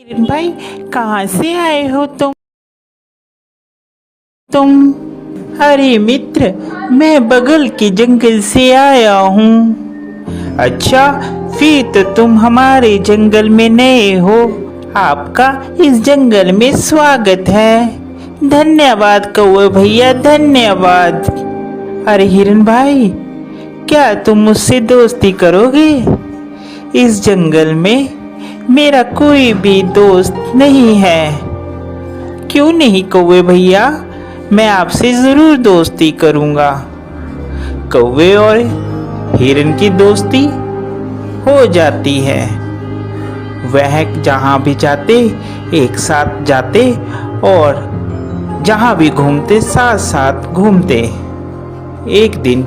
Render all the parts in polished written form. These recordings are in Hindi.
हिरन भाई, कहाँ से आए हो तुम? अरे मित्र, मैं बगल के जंगल से आया हूँ। अच्छा, फिर तो तुम हमारे जंगल में नए हो। आपका इस जंगल में स्वागत है। धन्यवाद कौवे भैया, धन्यवाद। अरे हिरन भाई, क्या तुम मुझसे दोस्ती करोगे? इस जंगल में मेरा कोई भी दोस्त नहीं है। क्यों नहीं कौवे भैया, मैं आपसे जरूर दोस्ती करूंगा। कौवे और हिरन की दोस्ती हो जाती है। वह जहां भी जाते एक साथ जाते और जहां भी घूमते साथ साथ घूमते। एक दिन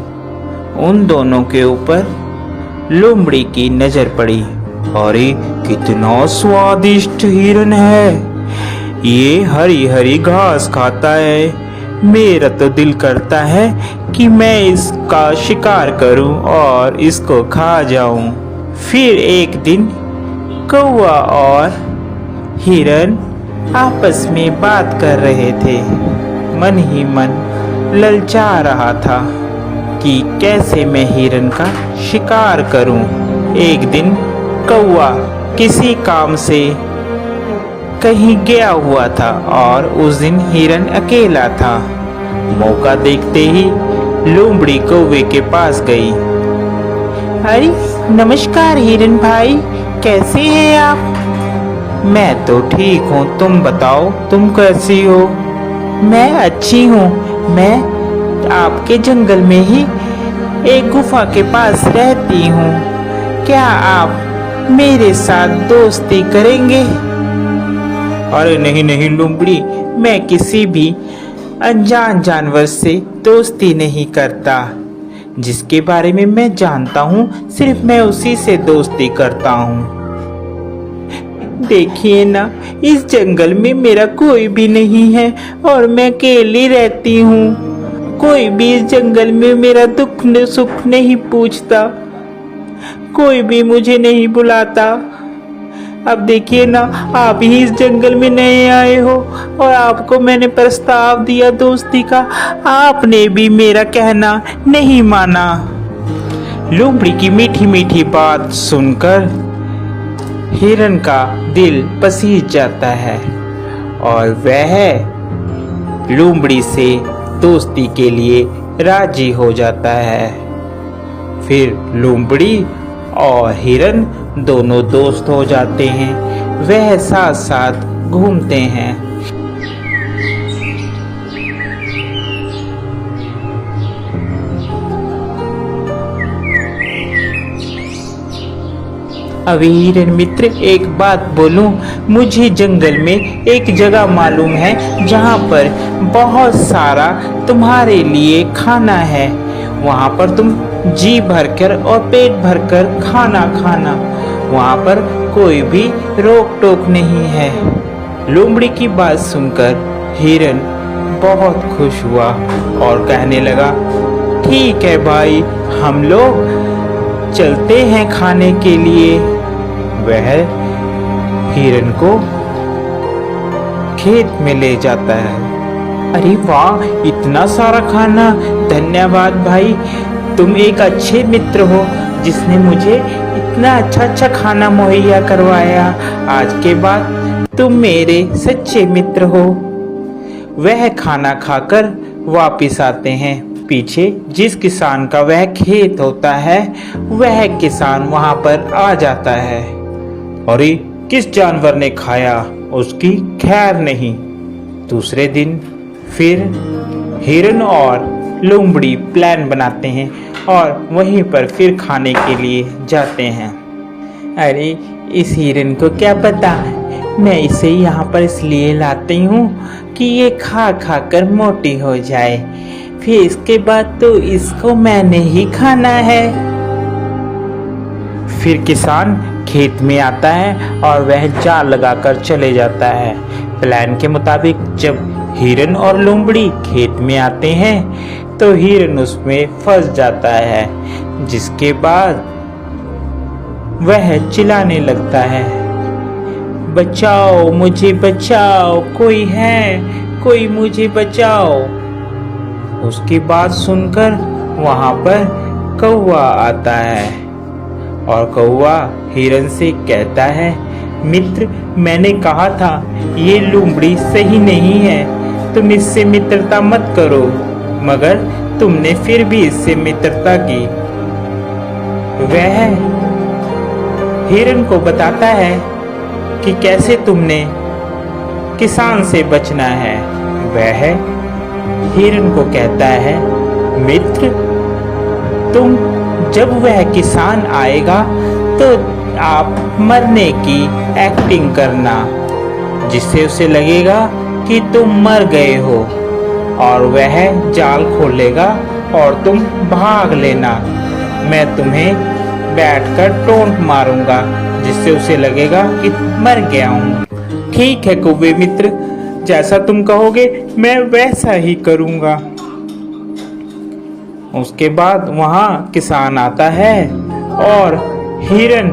उन दोनों के ऊपर लोमड़ी की नजर पड़ी। अरे कितना स्वादिष्ट हिरन है, ये हरी हरी घास खाता है। मेरा तो दिल करता है कि मैं इसका शिकार करूं और इसको खा जाऊं। फिर एक दिन कौवा और हिरन आपस में बात कर रहे थे। मन ही मन ललचा रहा था कि कैसे मैं हिरन का शिकार करूं। एक दिन कौवा किसी काम से कहीं गया हुआ था और उस दिन हिरन अकेला था। मौका देखते ही लोमड़ी कौवे के पास गई। अरे नमस्कार हिरन भाई, कैसे हैं आप? मैं तो ठीक हूँ, तुम बताओ तुम कैसी हो? मैं अच्छी हूँ। मैं आपके जंगल में ही एक गुफा के पास रहती हूँ। क्या आप मेरे साथ दोस्ती करेंगे? अरे नहीं नहीं लोमड़ी, मैं किसी भी अनजान जानवर से दोस्ती नहीं करता। जिसके बारे में मैं जानता हूँ सिर्फ मैं उसी से दोस्ती करता हूँ। देखिए ना, इस जंगल में मेरा कोई भी नहीं है और मैं अकेली रहती हूँ। कोई भी इस जंगल में मेरा दुख सुख नहीं पूछता, कोई भी मुझे नहीं बुलाता। अब देखिए ना, आप ही इस जंगल में नए आए हो और आपको मैंने प्रस्ताव दिया दोस्ती का, आपने भी मेरा कहना नहीं माना। लोमड़ी की मीठी मीठी बात सुनकर हिरन का दिल पसीज जाता है और वह लोमड़ी से दोस्ती के लिए राजी हो जाता है। फिर लोमड़ी और हिरन दोनों दोस्त हो जाते हैं। वह साथ साथ घूमते हैं। अभी हिरन मित्र, एक बात बोलूं, मुझे जंगल में एक जगह मालूम है जहां पर बहुत सारा तुम्हारे लिए खाना है। वहां पर तुम जी भरकर और पेट भरकर खाना खाना, वहां पर कोई भी रोक टोक नहीं है। लोमड़ी की बात सुनकर हिरन बहुत खुश हुआ और कहने लगा, ठीक है भाई, हम लोग चलते हैं खाने के लिए। वह हिरन को खेत में ले जाता है। अरे वाह, इतना सारा खाना! धन्यवाद भाई, तुम एक अच्छे मित्र हो जिसने मुझे इतना अच्छा खाना मुहैया करवाया। आज के बाद तुम मेरे सच्चे मित्र हो। वह खाना खाकर वापिस आते हैं। पीछे जिस किसान का वह खेत होता है, वह किसान वहां पर आ जाता है। अरे किस जानवर ने खाया, उसकी खैर नहीं। दूसरे दिन फिर हिरन और लोमड़ी प्लान बनाते हैं और वहीं पर फिर खाने के लिए जाते हैं। अरे इस हिरन को क्या पता, मैं इसे यहाँ पर इसलिए लाती हूँ कि ये खा खा कर मोटी हो जाए, फिर इसके बाद तो इसको मैंने ही खाना है। फिर किसान खेत में आता है और वह जाल लगाकर चले जाता है। प्लान के मुताबिक जब हिरन और लोमड़ी खेत में आते हैं तो हिरन उसमें फंस जाता है, जिसके बाद वह चिल्लाने लगता है, बचाओ, मुझे बचाओ, कोई है, कोई मुझे बचाओ। उसकी बात सुनकर वहां पर कौवा आता है और कौवा हिरन से कहता है, मित्र, मैंने कहा था ये लोमड़ी सही नहीं है, तुम इससे मित्रता मत करो, मगर तुमने फिर भी इससे मित्रता की। वह हिरन को बताता है कि कैसे तुमने किसान से बचना है। वह हिरन को कहता है, मित्र, तुम जब वह किसान आएगा तो आप मरने की एक्टिंग करना, जिससे उसे लगेगा कि तुम मर गए हो, और वह जाल खोलेगा और तुम भाग लेना। मैं तुम्हें बैठकर टोंट मारूंगा, जिससे उसे लगेगा कि मर गया हूँ। ठीक है कौवे मित्र, जैसा तुम कहोगे मैं वैसा ही करूंगा। उसके बाद वहां किसान आता है और हिरन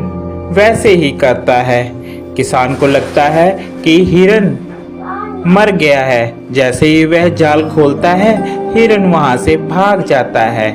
वैसे ही करता है। किसान को लगता है कि हिरन मर गया है। जैसे ही वह जाल खोलता है, हिरन वहां से भाग जाता है।